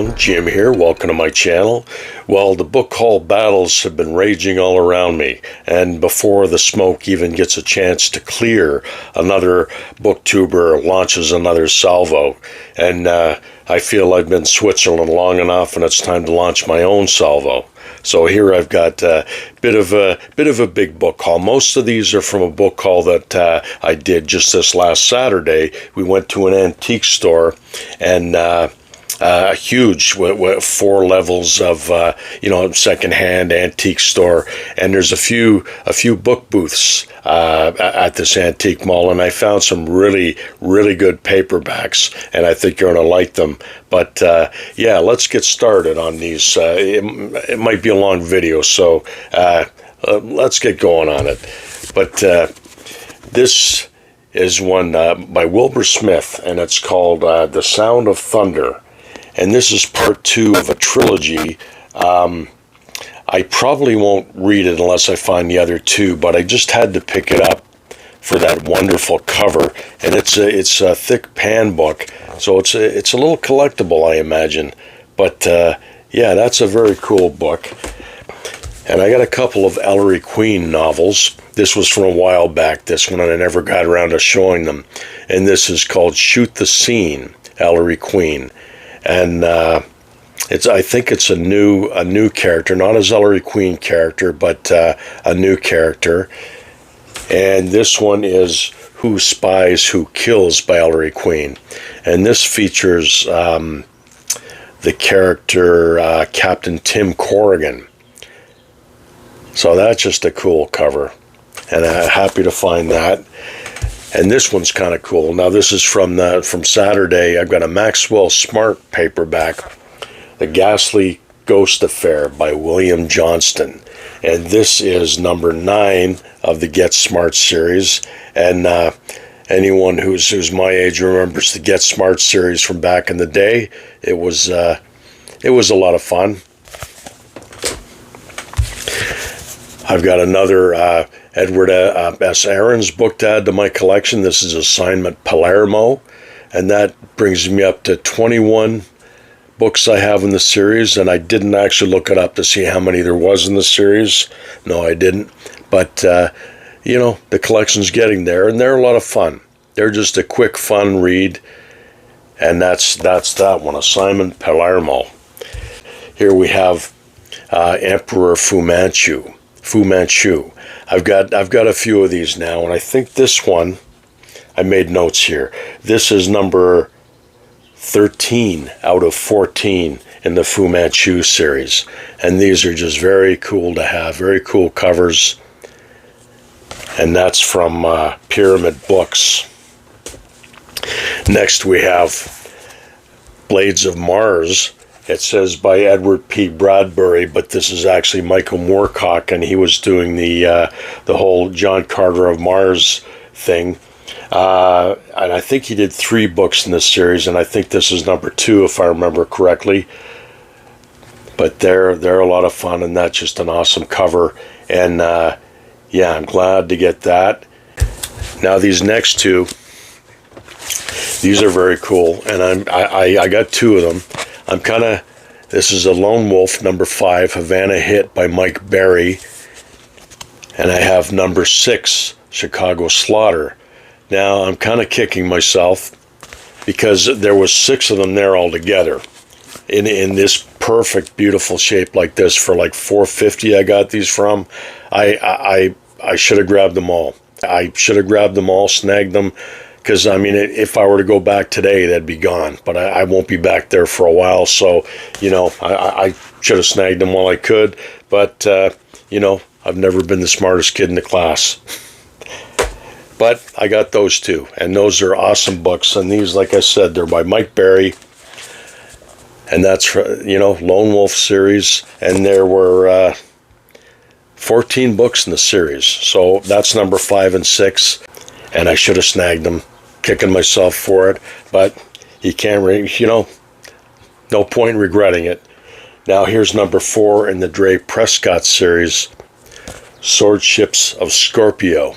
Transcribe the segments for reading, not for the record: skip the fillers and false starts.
everyone, Jim here. Welcome to my channel. Well, the book haul battles have been raging all around me, and before the smoke even gets a chance to clear, another booktuber launches another salvo, and I feel I've been Switzerland long enough, and it's time to launch my own salvo. So here I've got a bit of a big book haul. Most of these are from a book haul that I did just this last Saturday. We went to an antique store, and a huge 4 levels of secondhand antique store, and there's a few book booths at this antique mall, and I found some really good paperbacks, and I think you're gonna like them. But yeah, let's get started on these. It might be a long video, so let's get going on it. But this is one by Wilbur Smith, and it's called The Sound of Thunder. And this is part 2 of a trilogy. I probably won't read it unless I find the other 2, but I just had to pick it up for that wonderful cover. And it's a thick pan book, so it's a little collectible, I imagine. But yeah, that's a very cool book. And I got a couple of Ellery Queen novels. This was from a while back, this one, and I never got around to showing them. And this is called Shoot the Scene, Ellery Queen. And I think it's a new character, not a Ellery Queen character, but a new character. And this one is Who Spies, Who Kills by Ellery Queen. And this features the character Captain Tim Corrigan. So that's just a cool cover, and I'm happy to find that. And this one's kind of cool. Now this is from Saturday. I've got a Maxwell Smart paperback, The Ghastly Ghost Affair by William Johnston. And this is number 9 of the Get Smart series. And anyone who's my age remembers the Get Smart series from back in the day. It was a lot of fun. I've got another Edward S. Aarons book to add to my collection. This is Assignment Palermo, and that brings me up to 21 books I have in the series, and I didn't actually look it up to see how many there was in the series. No, I didn't. But, the collection's getting there, and they're a lot of fun. They're just a quick, fun read, and that's that one, Assignment Palermo. Here we have Emperor Fu Manchu. I've got a few of these now, and I think this one, I made notes here. This is number 13 out of 14 in the Fu Manchu series, and these are just very cool to have, very cool covers, and that's from Pyramid Books. Next we have Blades of Mars. It says by Edward P. Bradbury, but this is actually Michael Moorcock, and he was doing the whole John Carter of Mars thing. And I think he did 3 books in this series, and I think this is number 2, if I remember correctly. But they're a lot of fun, and that's just an awesome cover. And yeah, I'm glad to get that. Now these next 2, these are very cool, and I got 2 of them. This is a Lone Wolf, number 5, Havana Hit by Mike Berry. And I have number 6, Chicago Slaughter. Now, I'm kind of kicking myself because there was 6 of them there altogether. In this perfect, beautiful shape like this for like $4.50 I got these from. I should have grabbed them all. I should have grabbed them all, snagged them. Because, I mean, if I were to go back today, they'd be gone. But I won't be back there for a while. So, I should have snagged them while I could. But, I've never been the smartest kid in the class. But I got those 2. And those are awesome books. And these, like I said, they're by Mike Berry. And that's, Lone Wolf series. And there were 14 books in the series. So that's number 5 and 6. And I should have snagged them, kicking myself for it, but you can't, no point regretting it. Now here's number 4 in the Dre Prescott series, Sword Ships of Scorpio.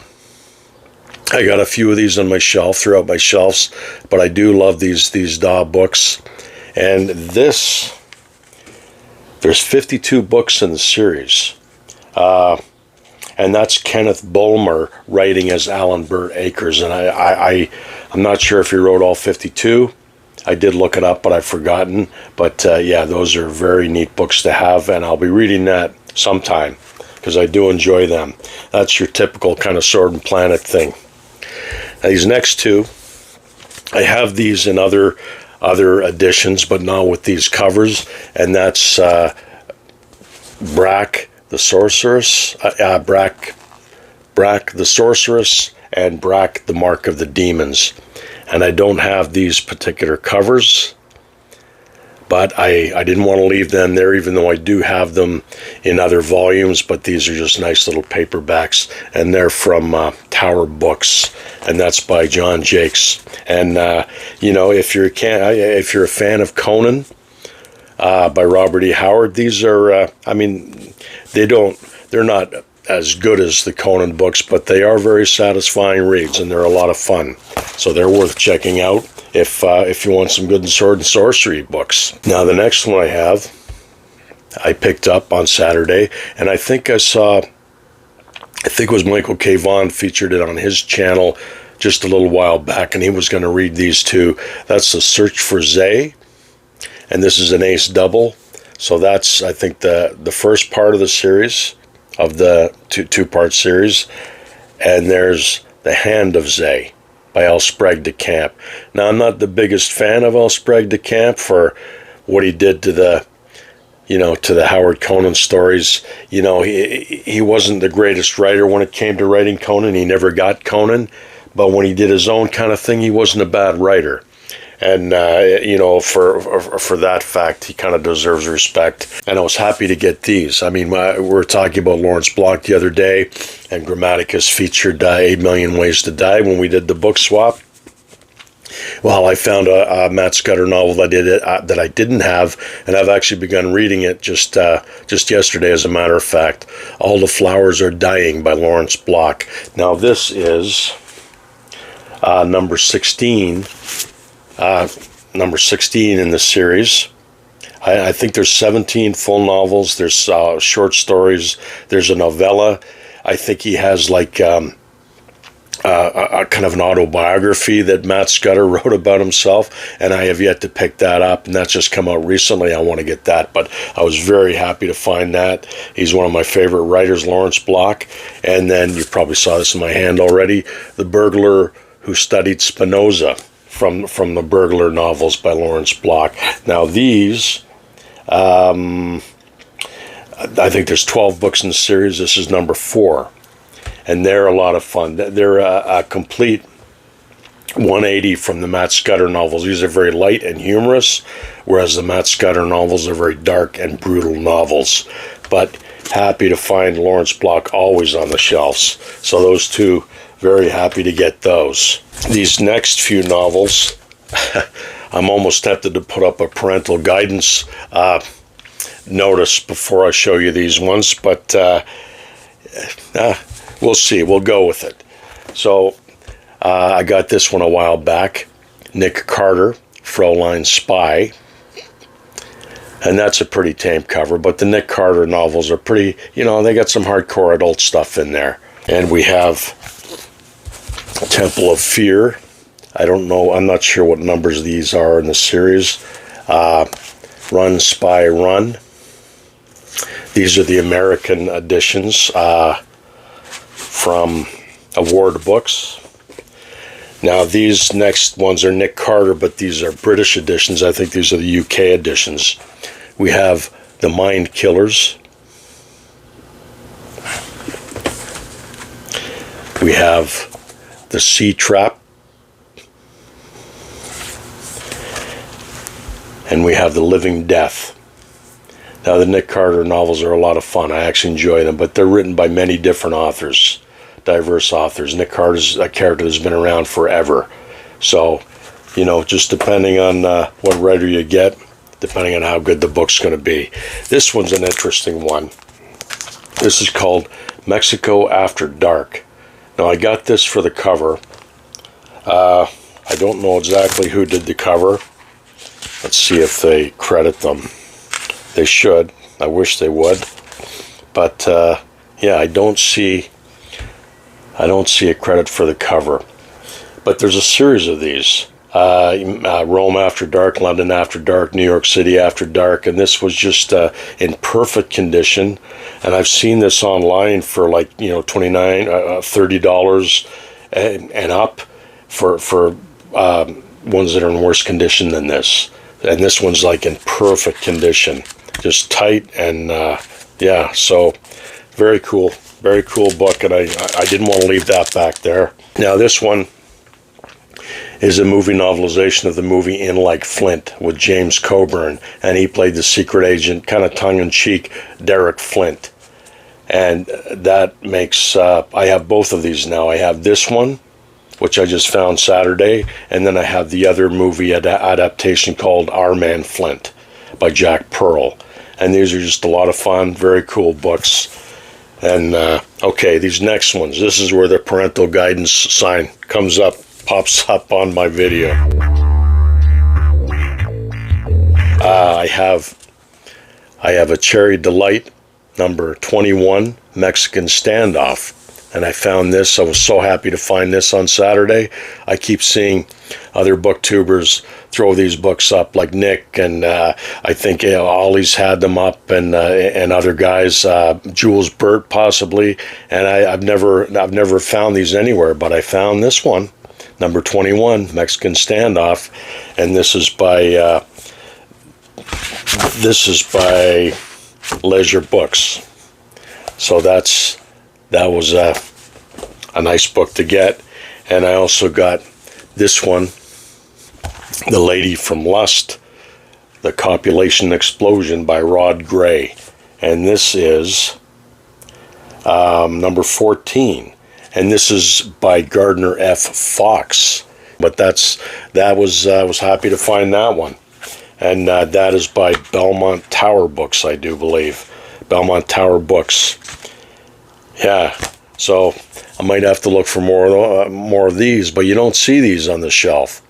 I got a few of these on my shelf, throughout my shelves, but I do love these Daw books, And there's 52 books in the series. And that's Kenneth Bulmer writing as Alan Burt Akers. And I'm not sure if he wrote all 52. I did look it up, but I've forgotten. But yeah, those are very neat books to have, and I'll be reading that sometime because I do enjoy them. That's your typical kind of Sword and Planet thing. Now, these next two, I have these in other editions, but not with these covers, and that's Brack the Sorceress, Brack the Sorceress, and Brack the Mark of the Demons. And I don't have these particular covers, but I didn't want to leave them there, even though I do have them in other volumes. But these are just nice little paperbacks, and they're from Tower Books, and that's by John Jakes. And you know, if you're a fan of Conan by Robert E. Howard, these are I mean, they're not as good as the Conan books, but they are very satisfying reads, and they're a lot of fun. So they're worth checking out if you want some good sword and sorcery books. Now, the next one I picked up on Saturday, and I think it was Michael K. Vaughan featured it on his channel just a little while back, and he was going to read these two. That's The Search for Zay, and this is an ace double. So that's, I think, the first part of the series, of the two-part series. And there's The Hand of Zay by L. Sprague de Camp. Now, I'm not the biggest fan of L. Sprague de Camp for what he did to the Howard Conan stories. You know, he wasn't the greatest writer when it came to writing Conan. He never got Conan, but when he did his own kind of thing, he wasn't a bad writer. And, you know, for that fact, he kind of deserves respect. And I was happy to get these. I mean, we were talking about Lawrence Block the other day, and Grammaticus featured 8 Million Ways to Die when we did the book swap. Well, I found a Matt Scudder novel that I didn't have, and I've actually begun reading it just yesterday, as a matter of fact. All the Flowers Are Dying by Lawrence Block. Now, this is number 16. Number 16 in the series. I think there's 17 full novels. There's short stories. There's a novella. I think he has like a kind of an autobiography that Matt Scudder wrote about himself, and I have yet to pick that up, and that's just come out recently. I want to get that, but I was very happy to find that. He's one of my favorite writers, Lawrence Block. And then you probably saw this in my hand already, The Burglar Who Studied Spinoza, from the Burglar novels by Lawrence Block. Now these, I think there's 12 books in the series. This is number 4, and they're a lot of fun. They're a complete 180 from the Matt Scudder novels. These are very light and humorous, whereas the Matt Scudder novels are very dark and brutal novels. But happy to find Lawrence Block always on the shelves. So those two, very happy to get those. These next few novels, I'm almost tempted to put up a parental guidance notice before I show you these ones, but we'll see. We'll go with it. So I got this one a while back, Nick Carter, Fraulein Spy, and that's a pretty tame cover, but the Nick Carter novels are pretty, you know, they got some hardcore adult stuff in there. And we have Temple of Fear. I don't know, I'm not sure what numbers these are in the series. Run, Spy, Run. These are the American editions from Award Books. Now these next ones are Nick Carter, but these are British editions. I think these are the UK editions. We have The Mind Killers. We have The Sea Trap. And we have The Living Death. Now, the Nick Carter novels are a lot of fun. I actually enjoy them, but they're written by many different authors, diverse authors. Nick Carter's a character that's been around forever. So, you know, just depending on what writer you get, depending on how good the book's going to be. This one's an interesting one. This is called Mexico After Dark. Now, I got this for the cover. I don't know exactly who did the cover. Let's see if they credit them. They should. I wish they would. But yeah, I don't see a credit for the cover. But there's a series of these. Rome After Dark, London After Dark, New York City After Dark, and this was just in perfect condition. And I've seen this online for like, $29, $30 and up for ones that are in worse condition than this. And this one's like in perfect condition, just tight, and yeah. So very cool book, and I didn't want to leave that back there. Now this one is a movie novelization of the movie In Like Flint with James Coburn, and he played the secret agent, kind of tongue-in-cheek, Derek Flint. And that makes, I have both of these now. I have this one, which I just found Saturday, and then I have the other movie adaptation called Our Man Flint by Jack Pearl. And these are just a lot of fun, very cool books. And okay, these next ones, this is where the parental guidance sign pops up on my video. I have a Cherry Delight number 21 Mexican Standoff, and I found this. I was so happy to find this on Saturday. I keep seeing other booktubers throw these books up, like Nick, and I think Ollie's had them up, and other guys, Jules Burt possibly, and I've never found these anywhere, but I found this one. Number 21, Mexican Standoff, and this is by Leisure Books. So that was a nice book to get. And I also got this one, The Lady from Lust, The Copulation Explosion by Rod Gray, and this is number 14. And this is by Gardner F. Fox, but I was happy to find that one, and that is by Belmont Tower Books, I do believe. Belmont Tower Books. Yeah, so I might have to look for more of these, but you don't see these on the shelf.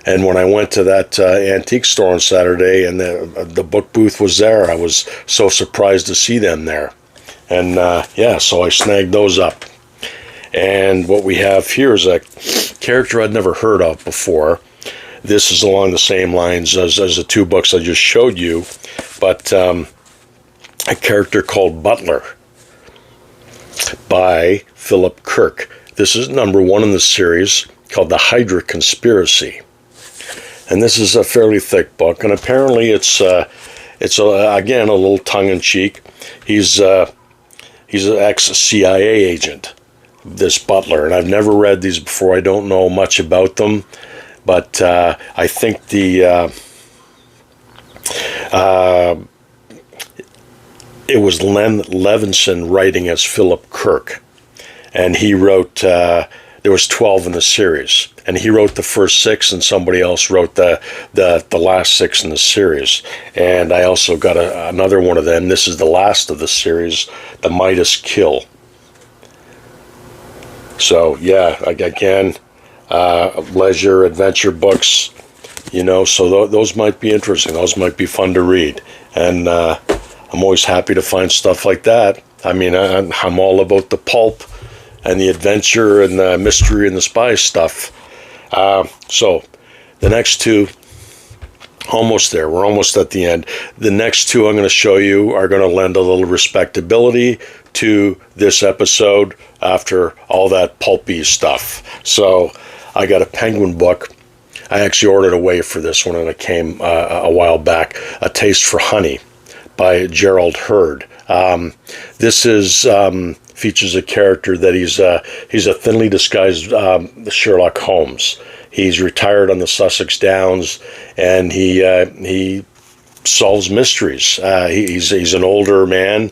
And when I went to that antique store on Saturday, and the book booth was there, I was so surprised to see them there, and yeah, so I snagged those up. And what we have here is a character I'd never heard of before. This is along the same lines as the two books I just showed you, but a character called Butler by Philip Kirk. This is number 1 in the series, called The Hydra Conspiracy. And this is a fairly thick book, and apparently it's again a little tongue-in-cheek. He's an ex-CIA agent, this Butler, and I've never read these before. I don't know much about them, but I think it was Len Levinson writing as Philip Kirk, and he wrote, there was 12 in the series, and he wrote the first 6, and somebody else wrote the last 6 in the series. And I also got another one of them. This is the last of the series, The Midas Kill. So yeah, again, leisure adventure books, so those might be interesting. Those might be fun to read, and I'm always happy to find stuff like that. I mean, I'm all about the pulp and the adventure and the mystery and the spy stuff. So the next two, almost there. We're almost at the end. The next two I'm going to show you are going to lend a little respectability to this episode after all that pulpy stuff. So I got a Penguin book. I actually ordered away for this one, and it came a while back. A Taste for Honey by Gerald Hurd. This is features a character that he's a thinly disguised Sherlock Holmes. He's retired on the Sussex Downs, and he solves mysteries. He's an older man.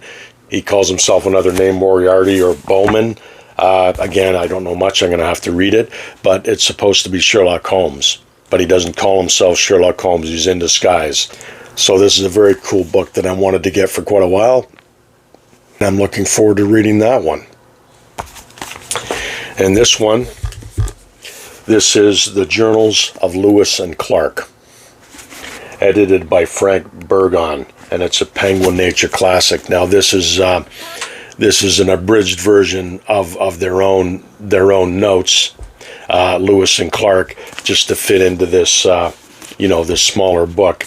He calls himself another name, Moriarty or Bowman. Again, I don't know much. I'm going to have to read it, but it's supposed to be Sherlock Holmes. But he doesn't call himself Sherlock Holmes. He's in disguise. So this is a very cool book that I wanted to get for quite a while. And I'm looking forward to reading that one. And this one, this is The Journals of Lewis and Clark. edited by Frank Burgon, and it's a Penguin Nature classic. Now this is an abridged version of their own notes, Lewis and Clark, just to fit into this this smaller book.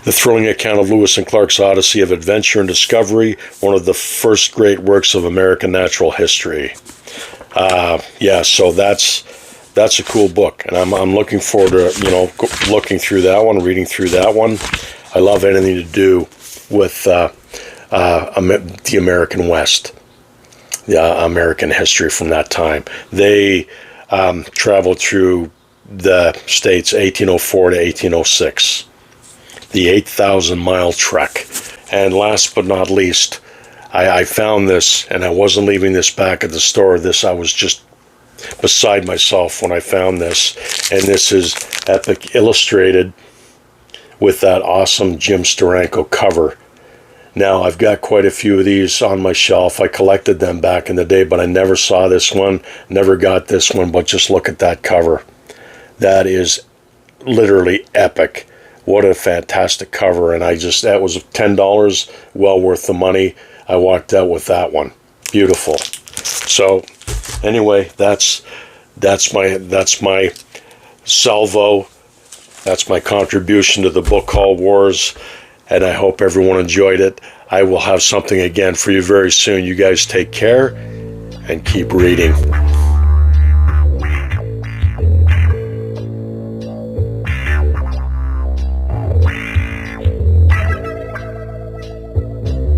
The thrilling account of Lewis and Clark's odyssey of adventure and discovery, one of the first great works of American natural history. So that's a cool book, and I'm looking forward to looking through that one, reading through that one. I love anything to do with the American West, the American history from that time. They traveled through the states 1804 to 1806. The 8,000-mile trek. And last but not least, I found this, and I wasn't leaving this back at the store. I was just beside myself when I found this. And this is Epic Illustrated with that awesome Jim Steranko cover. Now, I've got quite a few of these on my shelf. I collected them back in the day, but I never saw this one, never got this one, but just look at that cover. That is literally epic. What a fantastic cover, and that was $10, well worth the money. I walked out with that one. Beautiful. So, anyway, that's my salvo. That's my contribution to the Book Haul Wars, and I hope everyone enjoyed it. I will have something again for you very soon. You guys take care and keep reading.